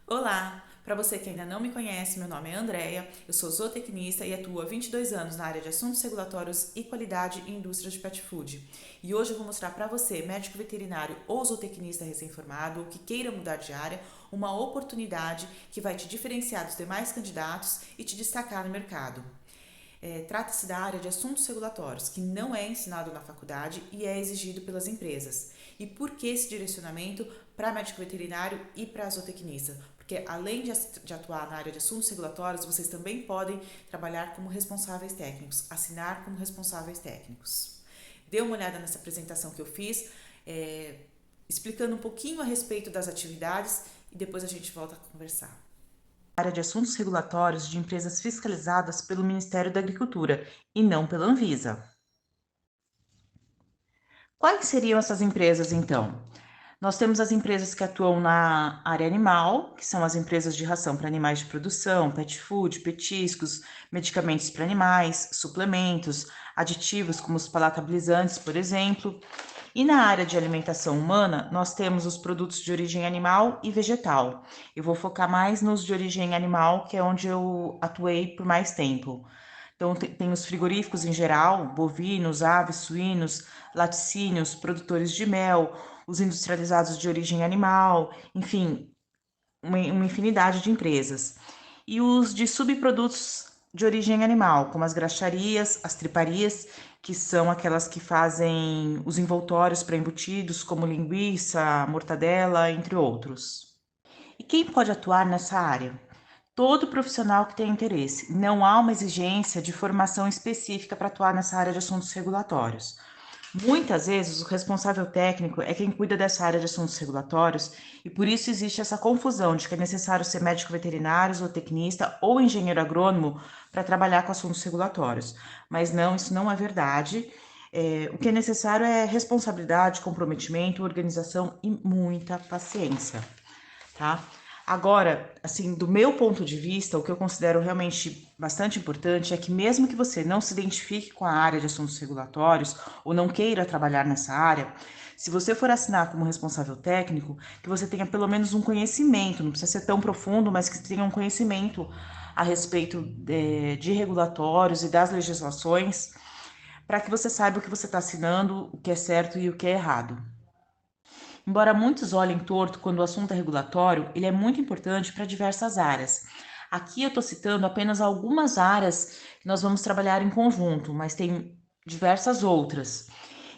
Olá! Para você que ainda não me conhece, meu nome é Andreia, eu sou zootecnista e atuo há 22 anos na área de assuntos regulatórios e qualidade em indústria de pet food. E hoje eu vou mostrar para você, médico veterinário ou zootecnista recém-formado, ou que queira mudar de área, uma oportunidade que vai te diferenciar dos demais candidatos e te destacar no mercado. Trata-se da área de assuntos regulatórios, que não é ensinado na faculdade e é exigido pelas empresas. E por que esse direcionamento para médico veterinário e para zootecnista? Porque além de atuar na área de assuntos regulatórios, vocês também podem trabalhar como responsáveis técnicos, assinar como responsáveis técnicos. Dê uma olhada nessa apresentação que eu fiz, explicando um pouquinho a respeito das atividades e depois a gente volta a conversar. Área de assuntos regulatórios de empresas fiscalizadas pelo Ministério da Agricultura e não pela Anvisa. Quais seriam essas empresas, então? Nós temos as empresas que atuam na área animal, que são as empresas de ração para animais de produção, pet food, petiscos, medicamentos para animais, suplementos, aditivos como os palatabilizantes, por exemplo. E na área de alimentação humana, nós temos os produtos de origem animal e vegetal. Eu vou focar mais nos de origem animal, que é onde eu atuei por mais tempo. Então, tem os frigoríficos em geral, bovinos, aves, suínos, laticínios, produtores de mel, os industrializados de origem animal, enfim, uma infinidade de empresas. E os de subprodutos de origem animal, como as graxarias, as triparias, que são aquelas que fazem os envoltórios para embutidos, como linguiça, mortadela, entre outros. E quem pode atuar nessa área? Todo profissional que tem interesse. Não há uma exigência de formação específica para atuar nessa área de assuntos regulatórios. Muitas vezes, o responsável técnico é quem cuida dessa área de assuntos regulatórios e por isso existe essa confusão de que é necessário ser médico veterinário, zootecnista ou engenheiro agrônomo para trabalhar com assuntos regulatórios. Mas não, isso não é verdade. O que é necessário é responsabilidade, comprometimento, organização e muita paciência, tá? Agora, assim, do meu ponto de vista, o que eu considero realmente bastante importante é que mesmo que você não se identifique com a área de assuntos regulatórios ou não queira trabalhar nessa área, se você for assinar como responsável técnico, que você tenha pelo menos um conhecimento, não precisa ser tão profundo, mas que tenha um conhecimento a respeito de regulatórios e das legislações, para que você saiba o que você está assinando, o que é certo e o que é errado. Embora muitos olhem torto quando o assunto é regulatório, ele é muito importante para diversas áreas. Aqui eu estou citando apenas algumas áreas que nós vamos trabalhar em conjunto, mas tem diversas outras.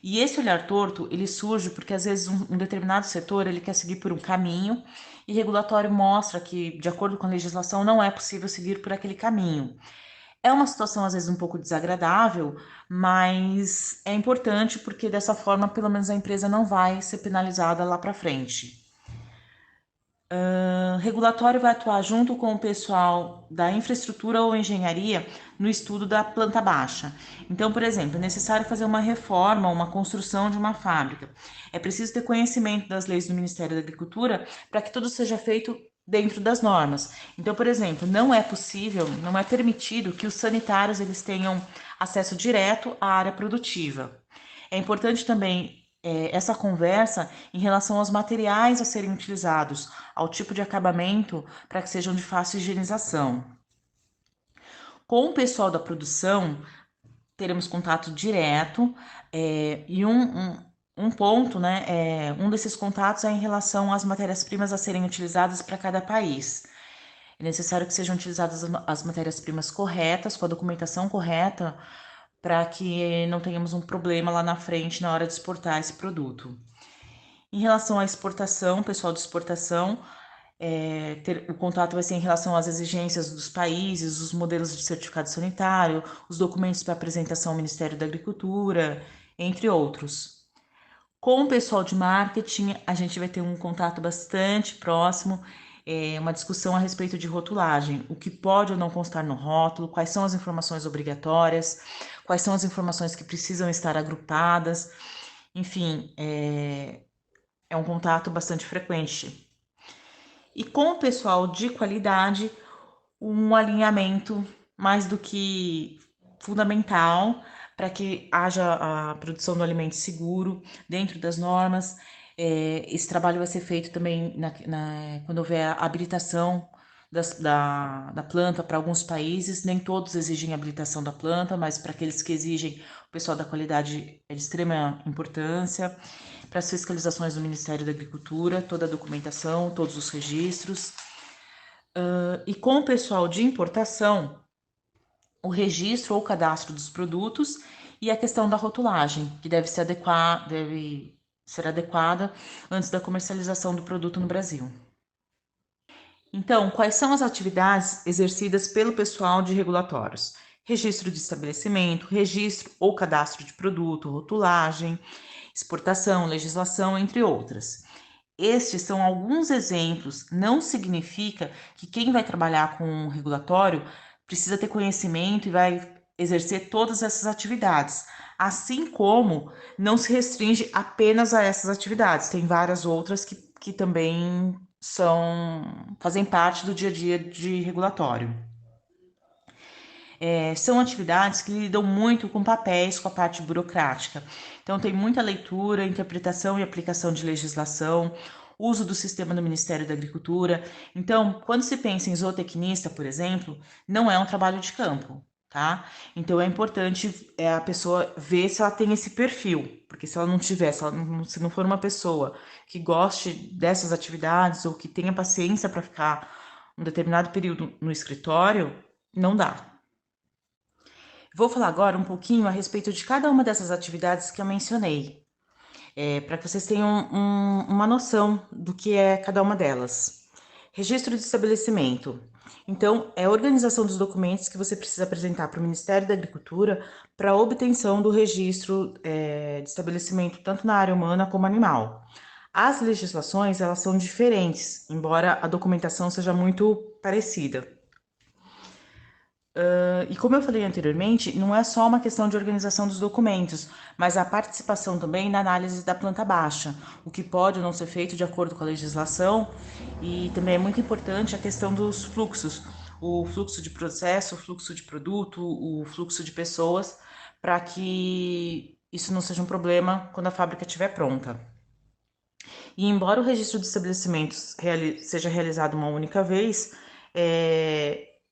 E esse olhar torto, ele surge porque às vezes um determinado setor ele quer seguir por um caminho e regulatório mostra que, de acordo com a legislação, não é possível seguir por aquele caminho. É uma situação às vezes um pouco desagradável, mas é importante porque dessa forma, pelo menos a empresa não vai ser penalizada lá para frente. Regulatório vai atuar junto com o pessoal da infraestrutura ou engenharia no estudo da planta baixa. Então, por exemplo, é necessário fazer uma reforma, uma construção de uma fábrica. É preciso ter conhecimento das leis do Ministério da Agricultura para que tudo seja feito dentro das normas. Então, por exemplo, não é possível, não é permitido que os sanitários eles tenham acesso direto à área produtiva. É importante também essa conversa em relação aos materiais a serem utilizados, ao tipo de acabamento para que sejam de fácil higienização. Com o pessoal da produção, teremos contato direto e um ponto, né, um desses contatos é em relação às matérias-primas a serem utilizadas para cada país. É necessário que sejam utilizadas as matérias-primas corretas, com a documentação correta, para que não tenhamos um problema lá na frente na hora de exportar esse produto. Em relação à exportação, pessoal de exportação, o contato vai ser em relação às exigências dos países, os modelos de certificado sanitário, os documentos para apresentação ao Ministério da Agricultura, entre outros. Com o pessoal de marketing, a gente vai ter um contato bastante próximo, uma discussão a respeito de rotulagem, o que pode ou não constar no rótulo, quais são as informações obrigatórias, quais são as informações que precisam estar agrupadas, enfim, é um contato bastante frequente. E com o pessoal de qualidade, um alinhamento mais do que fundamental para que haja a produção do alimento seguro dentro das normas. Esse trabalho vai ser feito também quando houver a habilitação da planta para alguns países. Nem todos exigem habilitação da planta, mas para aqueles que exigem, o pessoal da qualidade é de extrema importância. Para as fiscalizações do Ministério da Agricultura, toda a documentação, todos os registros. E com o pessoal de importação, o registro ou cadastro dos produtos e a questão da rotulagem, que deve ser adequada antes da comercialização do produto no Brasil. Então, quais são as atividades exercidas pelo pessoal de regulatórios? Registro de estabelecimento, registro ou cadastro de produto, rotulagem, exportação, legislação, entre outras. Estes são alguns exemplos, não significa que quem vai trabalhar com um regulatório precisa ter conhecimento e vai exercer todas essas atividades, assim como não se restringe apenas a essas atividades, tem várias outras que também fazem parte do dia a dia de regulatório. São atividades que lidam muito com papéis, com a parte burocrática. Então, tem muita leitura, interpretação e aplicação de legislação, uso do sistema do Ministério da Agricultura. Então, quando se pensa em zootecnista, por exemplo, não é um trabalho de campo, tá? Então, é importante a pessoa ver se ela tem esse perfil, porque se ela não tiver, se não for uma pessoa que goste dessas atividades ou que tenha paciência para ficar um determinado período no escritório, não dá. Vou falar agora um pouquinho a respeito de cada uma dessas atividades que eu mencionei, para que vocês tenham uma noção do que é cada uma delas. Registro de estabelecimento. Então, é a organização dos documentos que você precisa apresentar para o Ministério da Agricultura para a obtenção do registro de estabelecimento, tanto na área humana como animal. As legislações, elas são diferentes, embora a documentação seja muito parecida. E como eu falei anteriormente, não é só uma questão de organização dos documentos, mas a participação também na análise da planta baixa, o que pode ou não ser feito de acordo com a legislação, e também é muito importante a questão dos fluxos, o fluxo de processo, o fluxo de produto, o fluxo de pessoas, para que isso não seja um problema quando a fábrica estiver pronta. E embora o registro de estabelecimentos seja realizado uma única vez,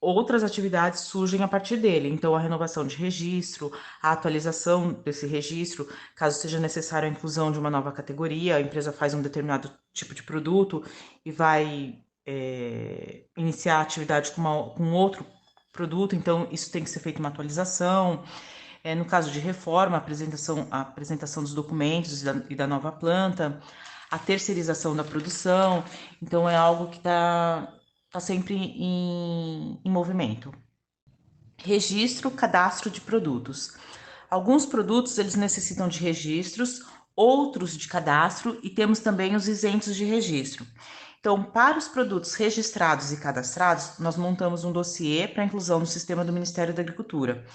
outras atividades surgem a partir dele. Então, a renovação de registro, a atualização desse registro, caso seja necessário a inclusão de uma nova categoria, a empresa faz um determinado tipo de produto e vai iniciar a atividade com outro produto, então isso tem que ser feita uma atualização. No caso de reforma, a apresentação dos documentos e da nova planta, a terceirização da produção, então é algo que está sempre em movimento. Registro, cadastro de produtos. Alguns produtos eles necessitam de registros, outros de cadastro e temos também os isentos de registro. Então, para os produtos registrados e cadastrados, nós montamos um dossiê para inclusão no sistema do Ministério da Agricultura.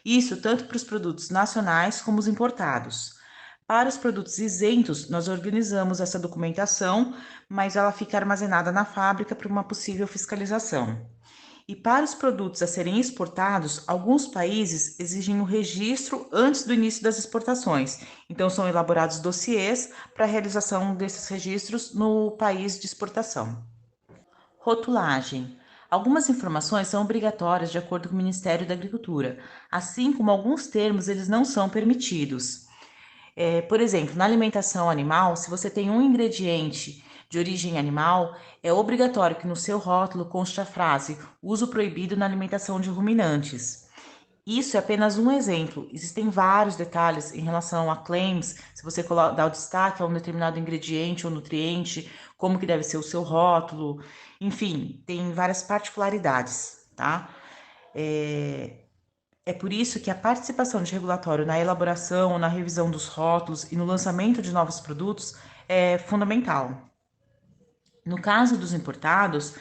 Isso tanto para os produtos nacionais como os importados. Para os produtos isentos, nós organizamos essa documentação, mas ela fica armazenada na fábrica para uma possível fiscalização. E para os produtos a serem exportados, alguns países exigem o registro antes do início das exportações. Então, são elaborados dossiês para a realização desses registros no país de exportação. Rotulagem. Algumas informações são obrigatórias de acordo com o Ministério da Agricultura, assim como alguns termos eles não são permitidos. Por exemplo, na alimentação animal, se você tem um ingrediente de origem animal, é obrigatório que no seu rótulo conste a frase uso proibido na alimentação de ruminantes. Isso é apenas um exemplo. Existem vários detalhes em relação a claims, se você dá o destaque a um determinado ingrediente ou nutriente, como que deve ser o seu rótulo, enfim, tem várias particularidades, tá? É por isso que a participação de regulatório na elaboração, na revisão dos rótulos e no lançamento de novos produtos é fundamental. No caso dos importados,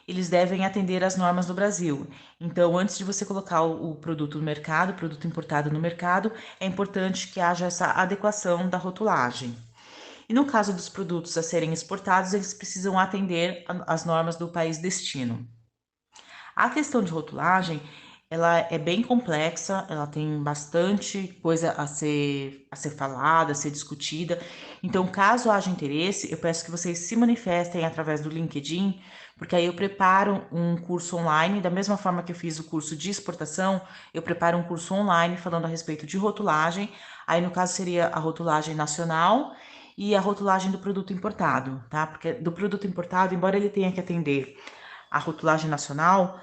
eles devem atender às normas do Brasil. Então, antes de você colocar o produto no mercado, o produto importado no mercado, é importante que haja essa adequação da rotulagem. E no caso dos produtos a serem exportados, eles precisam atender às normas do país destino. A questão de rotulagem Ela é bem complexa, ela tem bastante coisa a ser falada, a ser discutida. Então, caso haja interesse, eu peço que vocês se manifestem através do LinkedIn, porque aí eu preparo um curso online, da mesma forma que eu fiz o curso de exportação, eu preparo um curso online falando a respeito de rotulagem. Aí, no caso, seria a rotulagem nacional e a rotulagem do produto importado, tá? Porque do produto importado, embora ele tenha que atender a rotulagem nacional,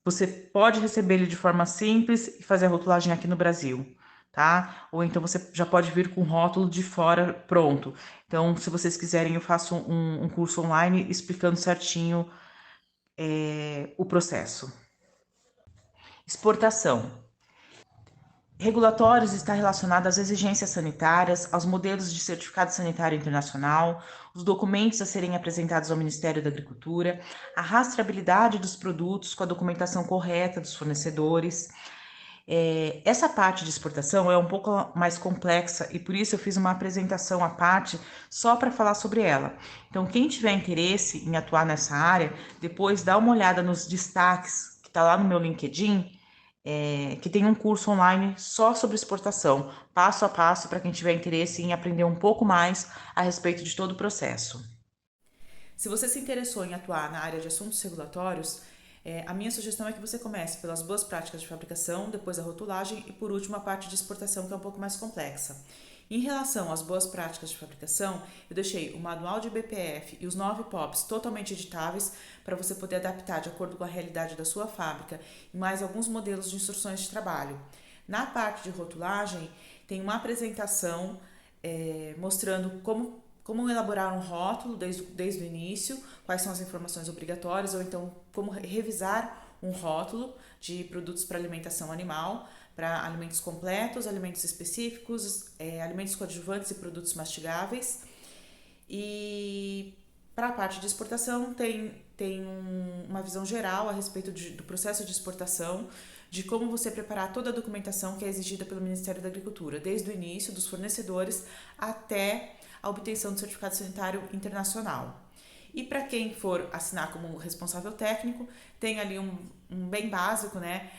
você pode receber ele de forma simples e fazer a rotulagem aqui no Brasil, tá? Ou então você já pode vir com rótulo de fora pronto. Então, se vocês quiserem, eu faço um curso online explicando certinho o processo. Exportação. Regulatórios está relacionado às exigências sanitárias, aos modelos de certificado sanitário internacional, os documentos a serem apresentados ao Ministério da Agricultura, a rastreabilidade dos produtos com a documentação correta dos fornecedores. Essa parte de exportação é um pouco mais complexa e por isso eu fiz uma apresentação à parte só para falar sobre ela. Então, quem tiver interesse em atuar nessa área, depois dá uma olhada nos destaques que está lá no meu LinkedIn, que tem um curso online só sobre exportação, passo a passo, para quem tiver interesse em aprender um pouco mais a respeito de todo o processo. Se você se interessou em atuar na área de assuntos regulatórios, a minha sugestão é que você comece pelas boas práticas de fabricação, depois a rotulagem e, por último, a parte de exportação, que é um pouco mais complexa. Em relação às boas práticas de fabricação, eu deixei o manual de BPF e os 9 POPs totalmente editáveis para você poder adaptar de acordo com a realidade da sua fábrica e mais alguns modelos de instruções de trabalho. Na parte de rotulagem, tem uma apresentação mostrando como elaborar um rótulo desde o início, quais são as informações obrigatórias, ou então como revisar um rótulo de produtos para alimentação animal, para alimentos completos, alimentos específicos, alimentos coadjuvantes e produtos mastigáveis. E para a parte de exportação tem uma visão geral a respeito do processo de exportação, de como você preparar toda a documentação que é exigida pelo Ministério da Agricultura, desde o início dos fornecedores até a obtenção do certificado sanitário internacional. E para quem for assinar como responsável técnico, tem ali um bem básico, né?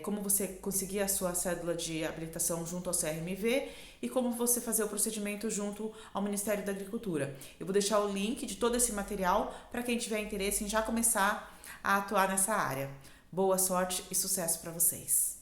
Como você conseguir a sua cédula de habilitação junto ao CRMV e como você fazer o procedimento junto ao Ministério da Agricultura. Eu vou deixar o link de todo esse material para quem tiver interesse em já começar a atuar nessa área. Boa sorte e sucesso para vocês!